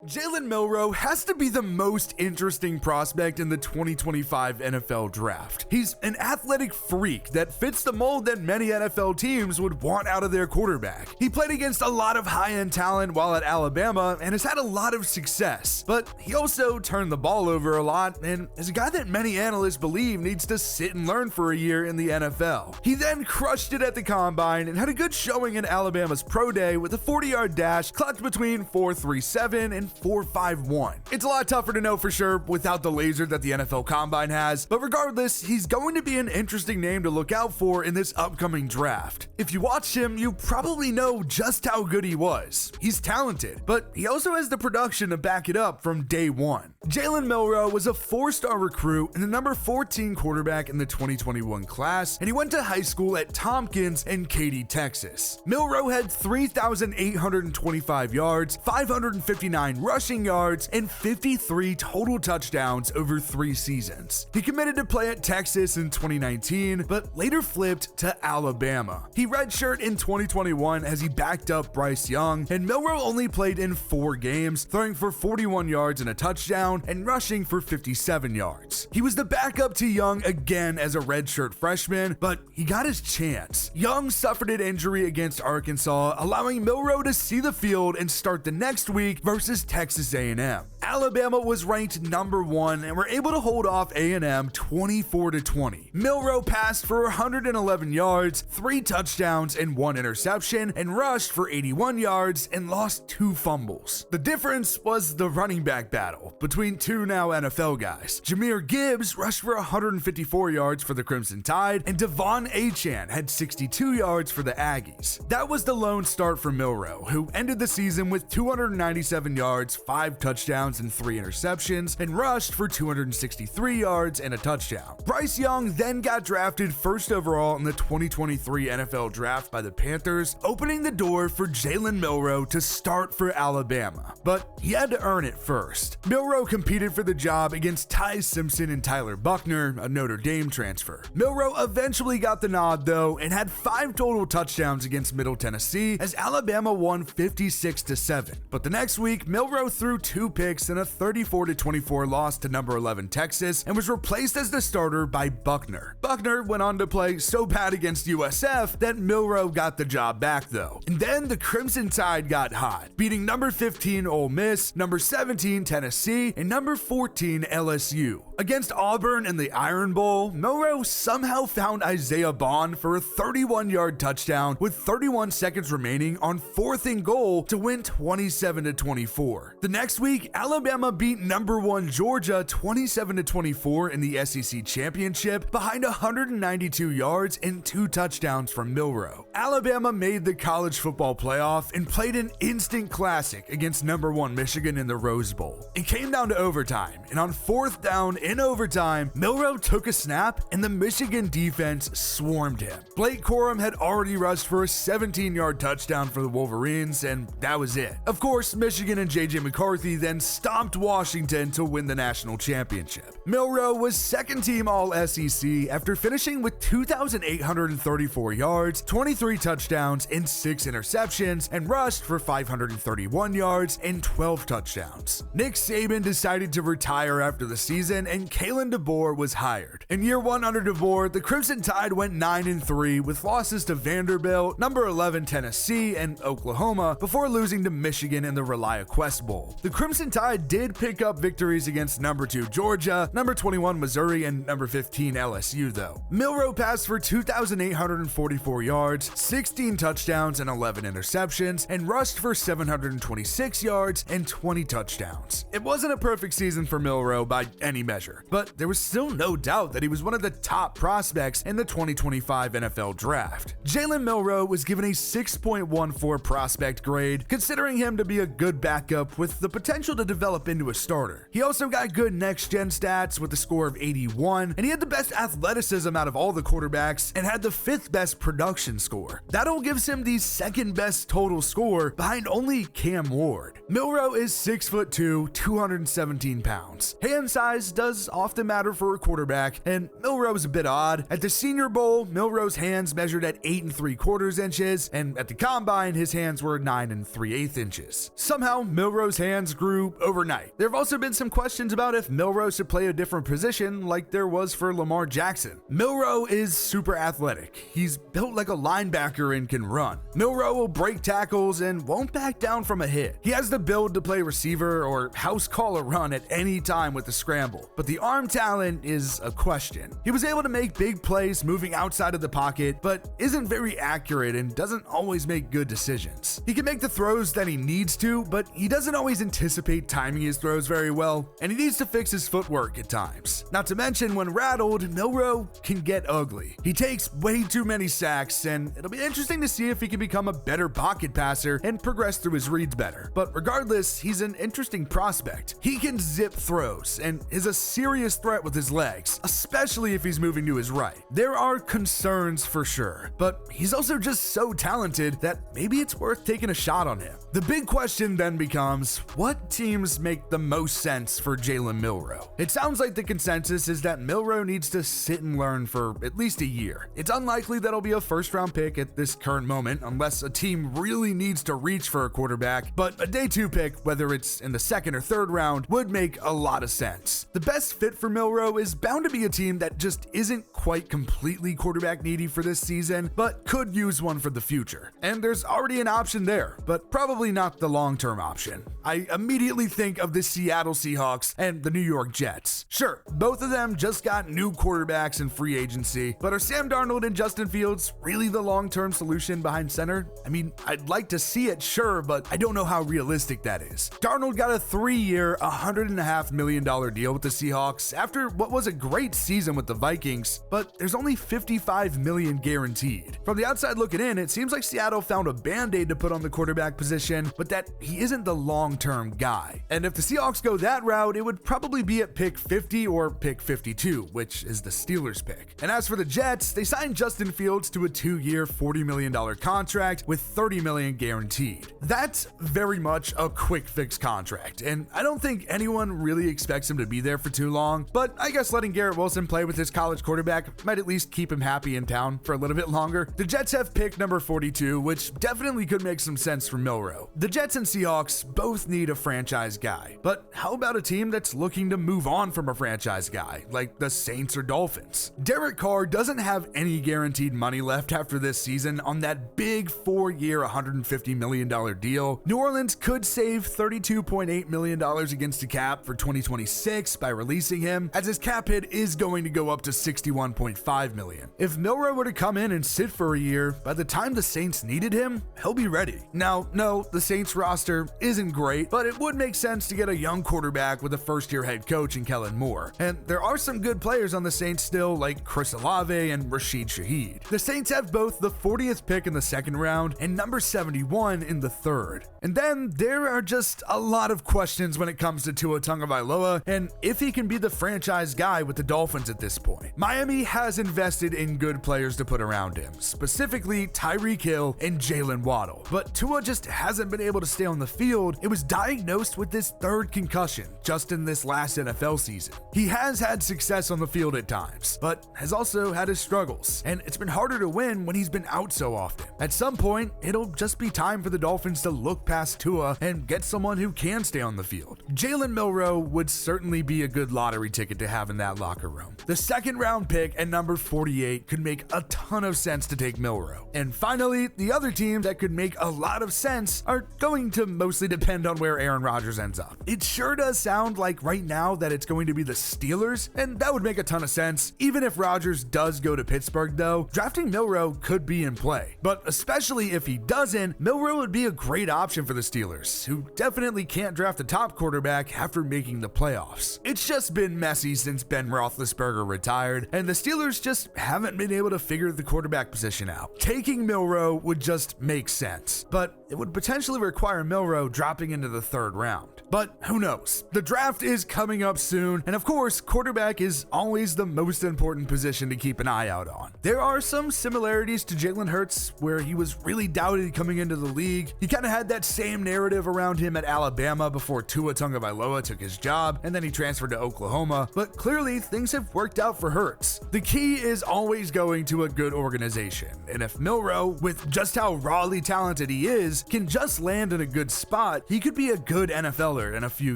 Jalen Milroe has to be the most interesting prospect in the 2025 NFL draft. He's an athletic freak that fits the mold that many NFL teams would want out of their quarterback. He played against a lot of high-end talent while at Alabama and has had a lot of success, but he also turned the ball over a lot and is a guy that many analysts believe needs to sit and learn for a year in the NFL. He then crushed it at the Combine and had a good showing in Alabama's Pro Day with a 40-yard dash clocked between 4.37 and 4.51. It's a lot tougher to know for sure without the laser that the NFL Combine has, but regardless, he's going to be an interesting name to look out for in this upcoming draft. If you watched him, you probably know just how good he was. He's talented, but he also has the production to back it up from day one. Jalen Milroe was a 4-star recruit and the number 14 quarterback in the 2021 class, and he went to high school at Tompkins in Katy, Texas. Milroe had 3,825 yards, 559 rushing yards, and 53 total touchdowns over 3 seasons. He committed to play at Texas in 2019, but later flipped to Alabama. He redshirted in 2021 as he backed up Bryce Young, and Milroe only played in 4 games, throwing for 41 yards and a touchdown and rushing for 57 yards. He was the backup to Young again as a redshirt freshman, but he got his chance. Young suffered an injury against Arkansas, allowing Milroe to see the field and start the next week versus Texas A&M. Alabama was ranked number 1 and were able to hold off A&M 24-20. Milroe passed for 111 yards, 3 touchdowns, and 1 interception, and rushed for 81 yards and lost 2 fumbles. The difference was the running back battle between 2 now NFL guys. Jahmyr Gibbs rushed for 154 yards for the Crimson Tide, and Devon Achane had 62 yards for the Aggies. That was the lone start for Milroe, who ended the season with 297 yards, 5 touchdowns, and 3 interceptions, and rushed for 263 yards and a touchdown. Bryce Young then got drafted first overall in the 2023 NFL Draft by the Panthers, opening the door for Jalen Milroe to start for Alabama. But he had to earn it first. Milroe competed for the job against Ty Simpson and Tyler Buckner, a Notre Dame transfer. Milroe eventually got the nod though and had 5 total touchdowns against Middle Tennessee as Alabama won 56-7. But the next week, Milroe threw 2 picks in a 34-24 loss to number 11 Texas and was replaced as the starter by Buckner. Buckner went on to play so bad against USF that Milroe got the job back though. And then the Crimson Tide got hot, beating number 15 Ole Miss, number 17 Tennessee, and number 14 LSU. Against Auburn in the Iron Bowl, Milroe somehow found Isaiah Bond for a 31-yard touchdown with 31 seconds remaining on 4th and goal to win 27-24. The next week, Alabama beat number 1 Georgia 27-24 in the SEC Championship behind 192 yards and 2 touchdowns from Milroe. Alabama made the college football playoff and played an instant classic against number 1 Michigan in the Rose Bowl. It came down to overtime, and on 4th down in overtime, Milroe took a snap and the Michigan defense swarmed him. Blake Corum had already rushed for a 17-yard touchdown for the Wolverines, and that was it. Of course, Michigan and J.J. McCarthy then stomped Washington to win the national championship. Milroe was second-team All-SEC after finishing with 2,834 yards, 23 touchdowns, and 6 interceptions, and rushed for 531 yards and 12 touchdowns. Nick Saban decided to retire after the season, and Kalen DeBoer was hired. In year 1 under DeBoer, the Crimson Tide went 9-3 with losses to Vanderbilt, number 11 Tennessee, and Oklahoma before losing to Michigan in the Relia Quest Bowl. The Crimson Tide did pick up victories against number 2 Georgia, number 21 Missouri, and number 15 LSU though. Milroe passed for 2,844 yards, 16 touchdowns, and 11 interceptions, and rushed for 726 yards and 20 touchdowns. It wasn't a perfect season for Milroe by any measure, but there was still no doubt that he was one of the top prospects in the 2025 NFL Draft. Jalen Milroe was given a 6.14 prospect grade, considering him to be a good backup with the potential to develop develop into a starter. He also got good next-gen stats with a score of 81, and he had the best athleticism out of all the quarterbacks and had the 5th best production score. That all gives him the 2nd best total score behind only Cam Ward. Milroe is 6'2", 217 pounds. Hand size does often matter for a quarterback, and Milroe's a bit odd. At the Senior Bowl, Milroe's hands measured at 8 3/4 inches, and at the Combine, his hands were 9 3/8 inches. Somehow, Milroe's hands grew overnight. There have also been some questions about if Milroe should play a different position like there was for Lamar Jackson. Milroe is super athletic. He's built like a linebacker and can run. Milroe will break tackles and won't back down from a hit. He has the build to play receiver or house call a run at any time with the scramble, but the arm talent is a question. He was able to make big plays moving outside of the pocket, but isn't very accurate and doesn't always make good decisions. He can make the throws that he needs to, but he doesn't always anticipate timing his throws very well, and he needs to fix his footwork at times. Not to mention, when rattled, Milroe can get ugly. He takes way too many sacks, and it'll be interesting to see if he can become a better pocket passer and progress through his reads better. But regardless, he's an interesting prospect. He can zip throws and is a serious threat with his legs, especially if he's moving to his right. There are concerns for sure, but he's also just so talented that maybe it's worth taking a shot on him. The big question then becomes, what teams make the most sense for Jalen Milroe? It sounds like the consensus is that Milroe needs to sit and learn for at least a year. It's unlikely that he'll be a first-round pick at this current moment unless a team really needs to reach for a quarterback, but a day 2 pick, whether it's in the 2nd or 3rd round, would make a lot of sense. The best fit for Milroe is bound to be a team that just isn't quite completely quarterback needy for this season, but could use one for the future. And there's already an option there, but probably not the long-term option. I immediately think of the Seattle Seahawks and the New York Jets. Sure, both of them just got new quarterbacks in free agency, but are Sam Darnold and Justin Fields really the long-term solution behind center? I mean, I'd like to see it, sure, but I don't know how realistic that is. Darnold got a 3-year, $100.5 million deal with the Seahawks after what was a great season with the Vikings, but there's only $55 million guaranteed. From the outside looking in, it seems like Seattle found a band-aid to put on the quarterback position, but that he isn't the long-term guy. And if the Seahawks go that route, it would probably be at pick 50 or pick 52, which is the Steelers' pick. And as for the Jets, they signed Justin Fields to a 2-year, $40 million contract with $30 million guaranteed. That's very much a quick fix contract, and I don't think anyone really expects him to be there for too long, but I guess letting Garrett Wilson play with his college quarterback might at least keep him happy in town for a little bit longer. The Jets have pick number 42, which definitely could make some sense for Milroe. The Jets and Seahawks both need a franchise guy, but how about a team that's looking to move on from a franchise guy, like the Saints or Dolphins? Derek Carr doesn't have any guaranteed money left after this season on that big 4-year, $150 million deal. New Orleans could save $32.8 million against the cap for 2026 by releasing him, as his cap hit is going to go up to $61.5 million. If Milroe were to come in and sit for a year, by the time the Saints needed him, he'll be ready. Now, no, the Saints roster isn't great, but it would make sense to get a young quarterback with a first-year head coach in Kellen Moore. And there are some good players on the Saints still, like Chris Olave and Rashid Shaheed. The Saints have both the 40th pick in the 2nd round and number 71 in the 3rd. And then there are just a lot of questions when it comes to Tua Tagovailoa and if he can be the franchise guy with the Dolphins at this point. Miami has invested in good players to put around him, specifically Tyreek Hill and Jalen Waddle. But Tua just hasn't been able to stay on the field. It was diagnosed with this 3rd concussion just in this last NFL season. He has had success on the field at times, but has also had his struggles, and it's been harder to win when he's been out so often. At some point, it'll just be time for the Dolphins to look past Tua and get someone who can stay on the field. Jalen Milroe would certainly be a good lottery ticket to have in that locker room. The 2nd round pick at number 48 could make a ton of sense to take Milroe. And finally, the other teams that could make a lot of sense are going to mostly depend on where Aaron Rodgers ends up. It sure does sound like right now that it's going to be the Steelers, and that would make a ton of sense. Even if Rodgers does go to Pittsburgh though, drafting Milroe could be in play. But especially if he doesn't, Milroe would be a great option for the Steelers, who definitely can't draft a top quarterback after making the playoffs. It's just been messy since Ben Roethlisberger retired, and the Steelers just haven't been able to figure the quarterback position out. Taking Milroe would just make sense, but it would potentially require Milroe dropping into the 3rd round. But who knows? The draft is coming up soon, and of course, quarterback is always the most important position to keep an eye out on. There are some similarities to Jalen Hurts, where he was really doubted coming into the league. He kind of had that same narrative around him at Alabama before Tua Tagovailoa took his job, and then he transferred to Oklahoma, but clearly things have worked out for Hurts. The key is always going to a good organization, and if Milroe, with just how rawly talented he is, can just land in a good spot, he could be a good NFLer in a few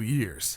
years.